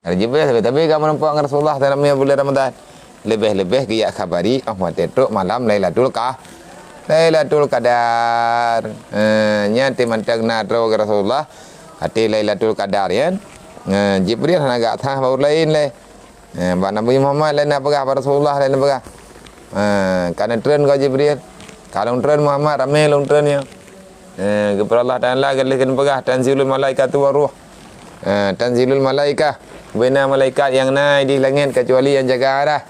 Jibril tapi kamu nampak dengan Rasulullah dalam bulan Ramadan. Lebih-lebih dia khabari Ahmad itu malam Lailatul Qadar. Nyati mantag na tro ke Rasulullah hati Lailatul Qadar ya. Jibril agak tah baru lain le. Ba Nabi Muhammad lain apa ke Rasulullah lain apa ke. Karena tren kau Jibril. Kalau tren Muhammad ramai long trennya. Kepada Allah Taala galikan pegah tanzilul malaikatu waruh. Tanzilul malaikah benar malaikat yang naik di langit kecuali yang jaga arah.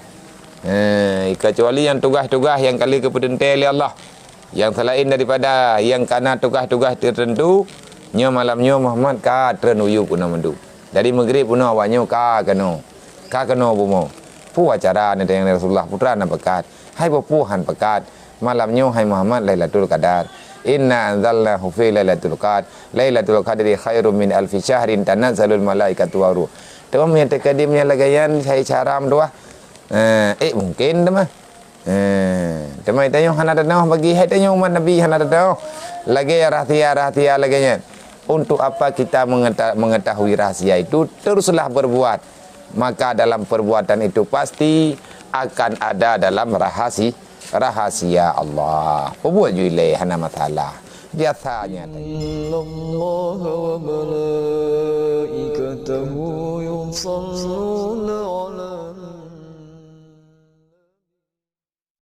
Kecuali yang tugas-tugas yang kali kepentingan oleh Allah, yang selain daripada yang karena tugas-tugas tertentu nya malamnya Muhammad ka trenuyu kuna mendu dari maghrib puna awaknya ka keno bumo pu acara ni yang Rasulullah putra na pekat hai puhan pekat malamnya hai Muhammad Lailatul Qadar. Inna anzalnahu fi Lailatul Qadar. Lailatul Qadri khairum min alfi syahrin tanazzalul malaikatu waruh. Tuan punya tekadimnya lagayan saya caram doa. Mungkin dah mah. Temai tanya hana datang bagi hai tanya umat Nabi hana datang. Lagi rahasia laganya. Untuk apa kita mengetahui rahasia itu, teruslah berbuat. Maka dalam perbuatan itu pasti akan ada dalam rahasia Allah. Perbuat julai hana masalah. Biasanya. Allah wa malaikatahu yusalluna